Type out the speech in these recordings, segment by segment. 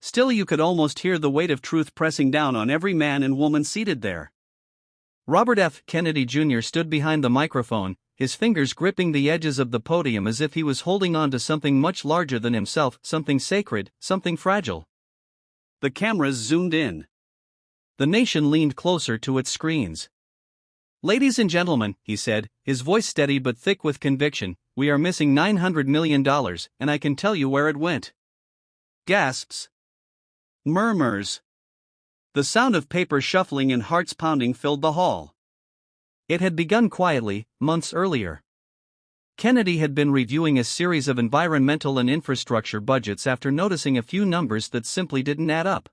Still, you could almost hear the weight of truth pressing down on every man and woman seated there. Robert F. Kennedy Jr. stood behind the microphone, his fingers gripping the edges of the podium as if he was holding on to something much larger than himself, something sacred, something fragile. The cameras zoomed in. The nation leaned closer to its screens. "Ladies and gentlemen," he said, his voice steady but thick with conviction, "we are missing $900 million, and I can tell you where it went." Gasps. Murmurs. The sound of paper shuffling and hearts pounding filled the hall. It had begun quietly, months earlier. Kennedy had been reviewing a series of environmental and infrastructure budgets after noticing a few numbers that simply didn't add up.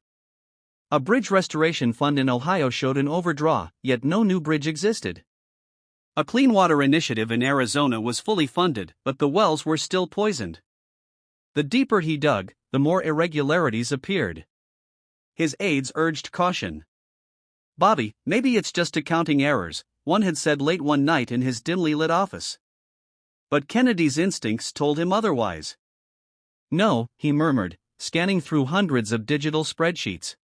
A bridge restoration fund in Ohio showed an overdraw, yet no new bridge existed. A clean water initiative in Arizona was fully funded, but the wells were still poisoned. The deeper he dug, the more irregularities appeared. His aides urged caution. "Bobby, maybe it's just accounting errors," one had said late one night in his dimly lit office. But Kennedy's instincts told him otherwise. "No," he murmured, scanning through hundreds of digital spreadsheets.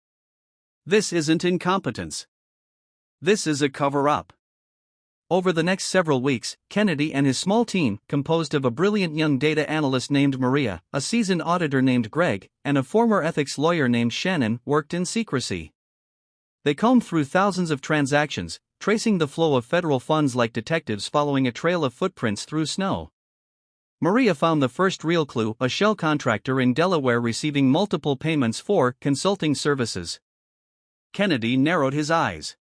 "This isn't incompetence. This is a cover-up." Over the next several weeks, Kennedy and his small team, composed of a brilliant young data analyst named Maria, a seasoned auditor named Greg, and a former ethics lawyer named Shannon, worked in secrecy. They combed through thousands of transactions, tracing the flow of federal funds like detectives following a trail of footprints through snow. Maria found the first real clue: a shell contractor in Delaware receiving multiple payments for consulting services. Kennedy narrowed his eyes.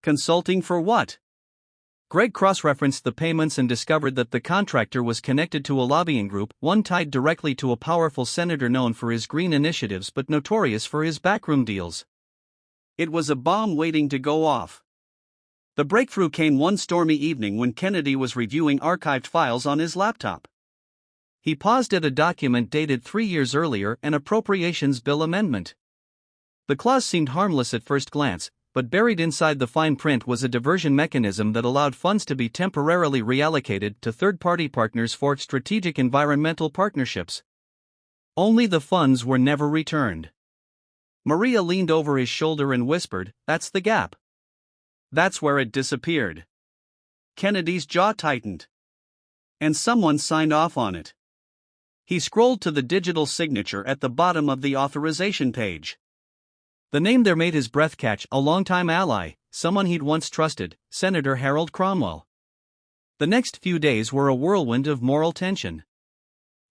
Consulting for what? Greg cross-referenced the payments and discovered that the contractor was connected to a lobbying group, one tied directly to a powerful senator known for his green initiatives but notorious for his backroom deals. It was a bomb waiting to go off. The breakthrough came one stormy evening when Kennedy was reviewing archived files on his laptop. He paused at a document dated 3 years earlier, an appropriations bill amendment. The clause seemed harmless at first glance, but buried inside the fine print was a diversion mechanism that allowed funds to be temporarily reallocated to third-party partners for strategic environmental partnerships. Only the funds were never returned. Maria leaned over his shoulder and whispered, "That's the gap. That's where it disappeared." Kennedy's jaw tightened. And someone signed off on it. He scrolled to the digital signature at the bottom of the authorization page. The name there made his breath catch: a longtime ally, someone he'd once trusted, Senator Harold Cromwell. The next few days were a whirlwind of moral tension.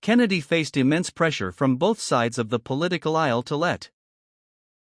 Kennedy faced immense pressure from both sides of the political aisle to let